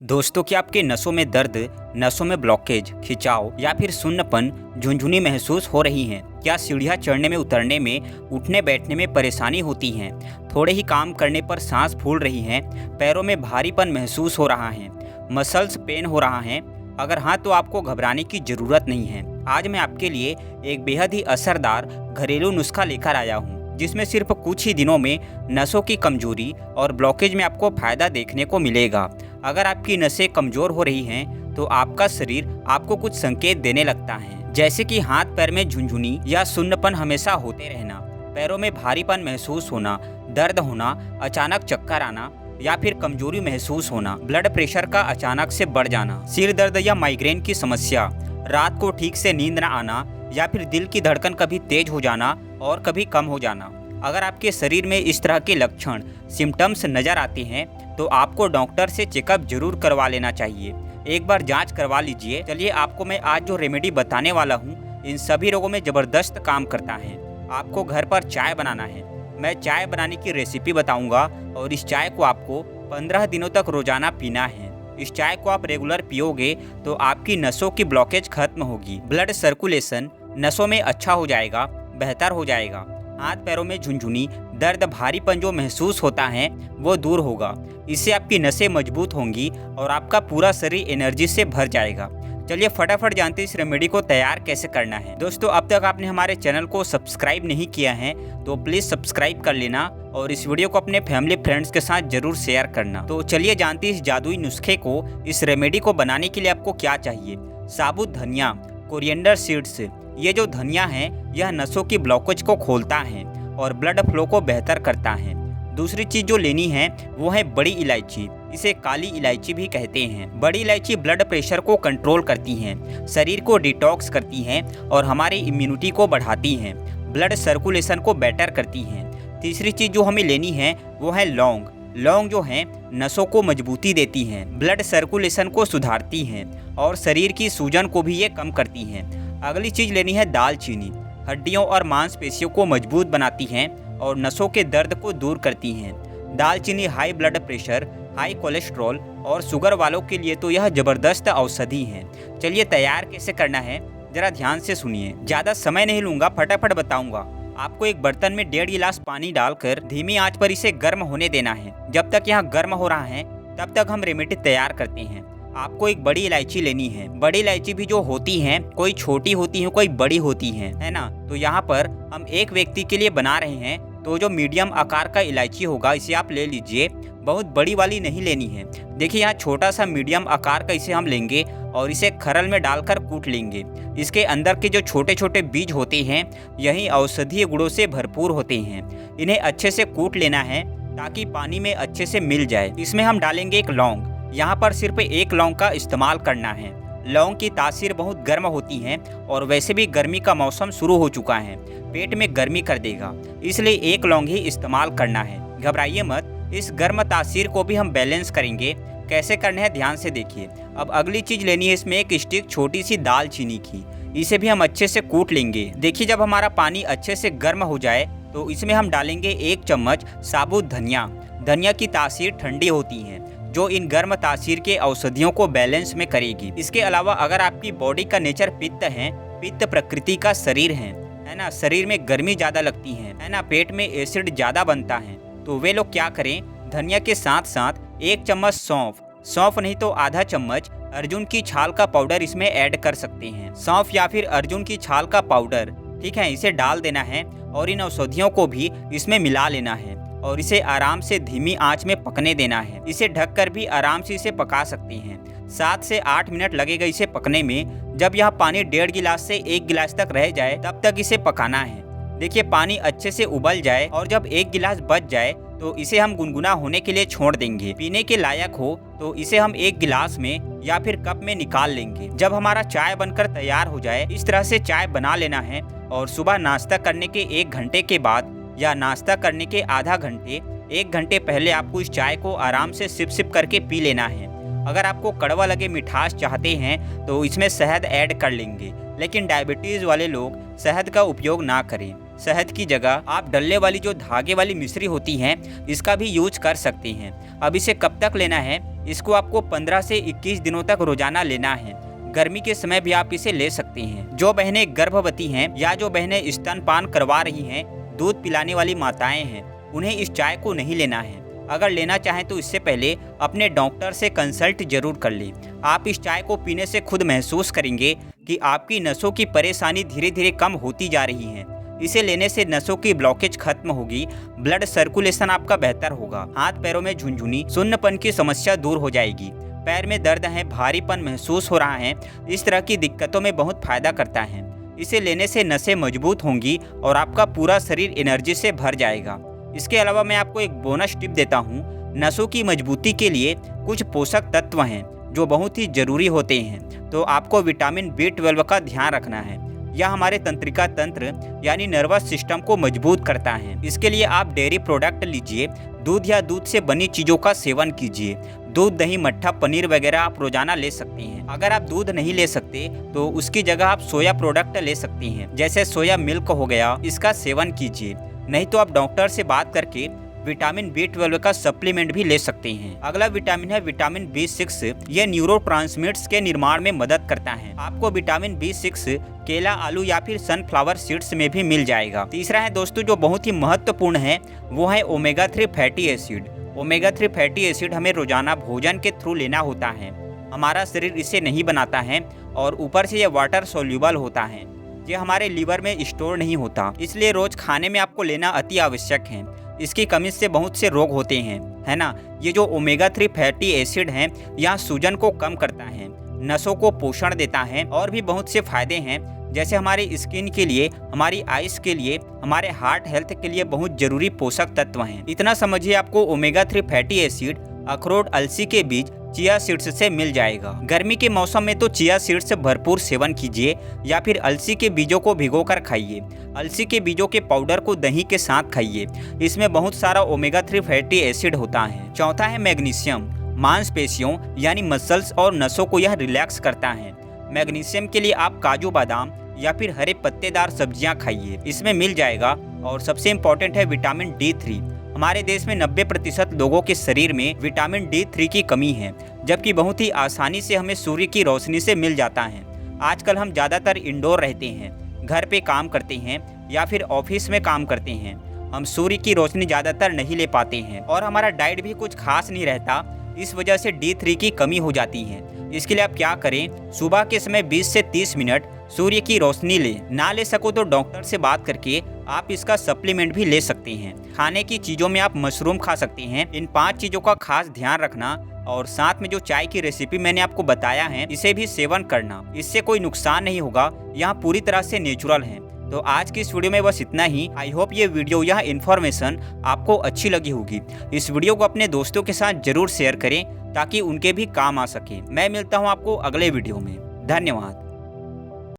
दोस्तों, क्या आपके नसों में दर्द, नसों में ब्लॉकेज, खिंचाव या फिर सुन्नपन, झुनझुनी महसूस हो रही हैं? क्या सीढ़ियाँ चढ़ने में, उतरने में, उठने बैठने में परेशानी होती है? थोड़े ही काम करने पर सांस फूल रही है? पैरों में भारीपन महसूस हो रहा है? मसल्स पेन हो रहा है? अगर हाँ, तो आपको घबराने की ज़रूरत नहीं है। आज मैं आपके लिए एक बेहद ही असरदार घरेलू नुस्खा लेकर आया हूँ, जिसमें सिर्फ कुछ ही दिनों में नसों की कमजोरी और ब्लॉकेज में आपको फायदा देखने को मिलेगा। अगर आपकी नसें कमजोर हो रही हैं, तो आपका शरीर आपको कुछ संकेत देने लगता है, जैसे कि हाथ पैर में झुनझुनी या सुन्नपन हमेशा होते रहना, पैरों में भारीपन महसूस होना, दर्द होना, अचानक चक्कर आना या फिर कमजोरी महसूस होना, ब्लड प्रेशर का अचानक से बढ़ जाना, सिर दर्द या माइग्रेन की समस्या, रात को ठीक से नींद न आना या फिर दिल की धड़कन कभी तेज हो जाना और कभी कम हो जाना। अगर आपके शरीर में इस तरह के लक्षण, सिम्टम्स नज़र आते हैं, तो आपको डॉक्टर से चेकअप जरूर करवा लेना चाहिए। एक बार जांच करवा लीजिए। चलिए, आपको मैं आज जो रेमेडी बताने वाला हूँ, इन सभी रोगों में ज़बरदस्त काम करता है। आपको घर पर चाय बनाना है। मैं चाय बनाने की रेसिपी बताऊँगा और इस चाय को आपको 15 दिनों तक रोज़ाना पीना है। इस चाय को आप रेगुलर पियोगे तो आपकी नसों की ब्लॉकेज खत्म होगी, ब्लड सर्कुलेशन नसों में अच्छा हो जाएगा, बेहतर हो जाएगा। हाथ पैरों में झुनझुनी, दर्द, भारीपन जो महसूस होता है वो दूर होगा। इससे आपकी नसें मजबूत होंगी और आपका पूरा शरीर एनर्जी से भर जाएगा। चलिए फटाफट जानते हैं इस रेमेडी को तैयार कैसे करना है। दोस्तों, अब तक आपने हमारे चैनल को सब्सक्राइब नहीं किया है तो प्लीज़ सब्सक्राइब कर लेना और इस वीडियो को अपने फैमिली फ्रेंड्स के साथ जरूर शेयर करना। तो चलिए जानते हैं इस जादुई नुस्खे को। इस रेमेडी को बनाने के लिए आपको क्या चाहिए? साबुत धनिया, कोरिएंडर सीड्स। ये जो धनिया है यह नसों की ब्लॉकेज को खोलता है और ब्लड फ्लो को बेहतर करता है। दूसरी चीज़ जो लेनी है वो है बड़ी इलायची। इसे काली इलायची भी कहते हैं। बड़ी इलायची ब्लड प्रेशर को कंट्रोल करती हैं, शरीर को डिटॉक्स करती हैं और हमारी इम्यूनिटी को बढ़ाती हैं, ब्लड सर्कुलेशन को बेटर करती हैं। तीसरी चीज़ जो हमें लेनी है वो है लौंग। लौंग जो है नसों को मजबूती देती हैं, ब्लड सर्कुलेशन को सुधारती हैं और शरीर की सूजन को भी ये कम करती हैं। अगली चीज़ लेनी है दालचीनी। हड्डियों और मांसपेशियों को मजबूत बनाती हैं और नसों के दर्द को दूर करती हैं। दालचीनी high blood pressure, high cholesterol और शुगर वालों के लिए तो यह ज़बरदस्त औषधि है। चलिए तैयार कैसे करना है ज़रा ध्यान से सुनिए। ज़्यादा समय नहीं लूँगा, फटाफट बताऊँगा। आपको एक बर्तन में 1.5 गिलास पानी डालकर धीमी आंच पर इसे गर्म होने देना है। जब तक यह गर्म हो रहा है तब तक हम रेमेडी तैयार करते हैं। आपको एक बड़ी इलायची लेनी है। बड़ी इलायची भी जो होती हैं, कोई छोटी होती है, कोई बड़ी होती है ना। तो यहाँ पर हम एक व्यक्ति के लिए बना रहे हैं, तो जो मीडियम आकार का इलायची होगा इसे आप ले लीजिए। बहुत बड़ी वाली नहीं लेनी है। देखिए, यहाँ छोटा सा मीडियम आकार का इसे हम लेंगे और इसे खरल में डालकर कूट लेंगे। इसके अंदर के जो छोटे छोटे बीज होते हैं यही औषधीय गुणों से भरपूर होते हैं। इन्हें अच्छे से कूट लेना है ताकि पानी में अच्छे से मिल जाए। इसमें हम डालेंगे एक लौंग। यहाँ पर सिर्फ एक लौंग का इस्तेमाल करना है। लौंग की तासीर बहुत गर्म होती है और वैसे भी गर्मी का मौसम शुरू हो चुका है, पेट में गर्मी कर देगा, इसलिए एक लौंग ही इस्तेमाल करना है। घबराइए मत, इस गर्म तासीर को भी हम बैलेंस करेंगे। कैसे करना है ध्यान से देखिए। अब अगली चीज़ लेनी है, इसमें एक स्टिक छोटी सी दालचीनी की। इसे भी हम अच्छे से कूट लेंगे। देखिए, जब हमारा पानी अच्छे से गर्म हो जाए तो इसमें हम डालेंगे 1 चम्मच साबुत धनिया। धनिया की तासीर ठंडी होती है जो इन गर्म तासीर के औषधियों को बैलेंस में करेगी। इसके अलावा अगर आपकी बॉडी का नेचर पित्त है, पित्त प्रकृति का शरीर है ना, शरीर में गर्मी ज़्यादा लगती है ना, पेट में एसिड ज़्यादा बनता है, तो वे लोग क्या करें, धनिया के साथ साथ 1 चम्मच सौंफ नहीं तो आधा चम्मच अर्जुन की छाल का पाउडर इसमें ऐड कर सकते हैं। सौंफ या फिर अर्जुन की छाल का पाउडर, ठीक है, इसे डाल देना है और इन औषधियों को भी इसमें मिला लेना है और इसे आराम से धीमी आंच में पकने देना है। इसे ढककर भी आराम से इसे पका सकते हैं। 7 से 8 मिनट लगेगा इसे पकने में। जब यह पानी 1.5 गिलास से 1 गिलास तक रह जाए तब तक इसे पकाना है। देखिए, पानी अच्छे से उबल जाए और जब 1 गिलास बच जाए तो इसे हम गुनगुना होने के लिए छोड़ देंगे। पीने के लायक हो तो इसे हम 1 गिलास में या फिर कप में निकाल लेंगे। जब हमारा चाय बनकर तैयार हो जाए, इस तरह से चाय बना लेना है और सुबह नाश्ता करने के 1 घंटे के बाद या नाश्ता करने के आधा घंटे, 1 घंटे पहले आपको इस चाय को आराम से सिप सिप करके पी लेना है। अगर आपको कड़वा लगे, मिठास चाहते हैं तो इसमें शहद ऐड कर लेंगे, लेकिन डायबिटीज़ वाले लोग शहद का उपयोग ना करें। शहद की जगह आप डल्ले वाली जो धागे वाली मिश्री होती है इसका भी यूज कर सकते हैं। अब इसे कब तक लेना है? इसको आपको 15 से 21 दिनों तक रोजाना लेना है। गर्मी के समय भी आप इसे ले सकते हैं। जो बहनें गर्भवती हैं या जो बहनें स्तनपान करवा रही हैं, दूध पिलाने वाली माताएं हैं, उन्हें इस चाय को नहीं लेना है। अगर लेना चाहें तो इससे पहले अपने डॉक्टर से कंसल्ट जरूर कर लें। आप इस चाय को पीने से खुद महसूस करेंगे कि आपकी नसों की परेशानी धीरे धीरे कम होती जा रही है। इसे लेने से नसों की ब्लॉकेज खत्म होगी, ब्लड सर्कुलेशन आपका बेहतर होगा, हाथ पैरों में झुनझुनी सुन्नपन की समस्या दूर हो जाएगी, पैर में दर्द है, भारीपन महसूस हो रहा है, इस तरह की दिक्कतों में बहुत फायदा करता है। इसे लेने से नसें मजबूत होंगी और आपका पूरा शरीर एनर्जी से भर जाएगा। इसके अलावा मैं आपको एक बोनस टिप देता हूँ। नसों की मजबूती के लिए कुछ पोषक तत्व हैं जो बहुत ही जरूरी होते हैं, तो आपको विटामिन B12 का ध्यान रखना है। यह हमारे तंत्रिका तंत्र यानी नर्वस सिस्टम को मजबूत करता है। इसके लिए आप डेयरी प्रोडक्ट लीजिए, दूध या दूध से बनी चीज़ों का सेवन कीजिए। दूध, दही, मट्ठा, पनीर वगैरह आप रोजाना ले सकते हैं। अगर आप दूध नहीं ले सकते तो उसकी जगह आप सोया प्रोडक्ट ले सकते हैं, जैसे सोया मिल्क हो गया, इसका सेवन कीजिए। नहीं तो आप डॉक्टर से बात करके विटामिन B12 का सप्लीमेंट भी ले सकते हैं। अगला विटामिन है विटामिन B6। यह न्यूरोट्रांसमिटर्स के निर्माण में मदद करता है। आपको विटामिन B6 केला, आलू या फिर सनफ्लावर सीड्स में भी मिल जाएगा। तीसरा है दोस्तों जो बहुत ही महत्वपूर्ण है, वो है omega 3 fatty acid. Omega 3 fatty acid हमें रोजाना भोजन के थ्रू लेना होता है। हमारा शरीर इसे नहीं बनाता है और ऊपर से यह वाटर सोल्यूबल होता है। ये हमारे लीवर में स्टोर नहीं होता, इसलिए रोज खाने में आपको लेना अति आवश्यक है। इसकी कमी से बहुत से रोग होते हैं, है ना। ये जो ओमेगा 3 फैटी एसिड हैं, यह सूजन को कम करता है, नसों को पोषण देता है और भी बहुत से फायदे हैं, जैसे हमारी स्किन के लिए, हमारी आइस के लिए, हमारे हार्ट हेल्थ के लिए बहुत जरूरी पोषक तत्व हैं। इतना समझिए आपको ओमेगा 3 फैटी एसिड अखरोट, अलसी के बीज, चिया सीड्स से मिल जाएगा। गर्मी के मौसम में तो चिया सीड्स से भरपूर सेवन कीजिए या फिर अलसी के बीजों को भिगोकर खाइए। अलसी के बीजों के पाउडर को दही के साथ खाइए, इसमें बहुत सारा ओमेगा 3 फैटी एसिड होता है। चौथा है मैग्नीशियम। मांसपेशियों यानी मसल्स और नसों को यह रिलैक्स करता है। मैग्नीशियम के लिए आप काजू बादाम या फिर हरे पत्तेदार सब्जियां खाइए, इसमें मिल जाएगा। और सबसे इम्पोर्टेंट है विटामिन D3। हमारे देश में 90% लोगों के शरीर में विटामिन D3 की कमी है, जबकि बहुत ही आसानी से हमें सूर्य की रोशनी से मिल जाता है। आजकल हम ज़्यादातर इंडोर रहते हैं, घर पे काम करते हैं या फिर ऑफिस में काम करते हैं। हम सूर्य की रोशनी ज़्यादातर नहीं ले पाते हैं और हमारा डाइट भी कुछ खास नहीं रहता, इस वजह से D3 की कमी हो जाती है। इसके लिए आप क्या करें, सुबह के समय 20 से 30 मिनट सूर्य की रोशनी लें। ना ले सको तो डॉक्टर से बात करके आप इसका सप्लीमेंट भी ले सकते हैं। खाने की चीज़ों में आप मशरूम खा सकते हैं। इन 5 चीज़ों का खास ध्यान रखना और साथ में जो चाय की रेसिपी मैंने आपको बताया है, इसे भी सेवन करना। इससे कोई नुकसान नहीं होगा, यहाँ पूरी तरह से नेचुरल है। तो आज की इस वीडियो में बस इतना ही। आई होप ये वीडियो, यह इन्फॉर्मेशन आपको अच्छी लगी होगी। इस वीडियो को अपने दोस्तों के साथ जरूर शेयर करें ताकि उनके भी काम आ सके। मैं मिलता हूँ आपको अगले वीडियो में। धन्यवाद।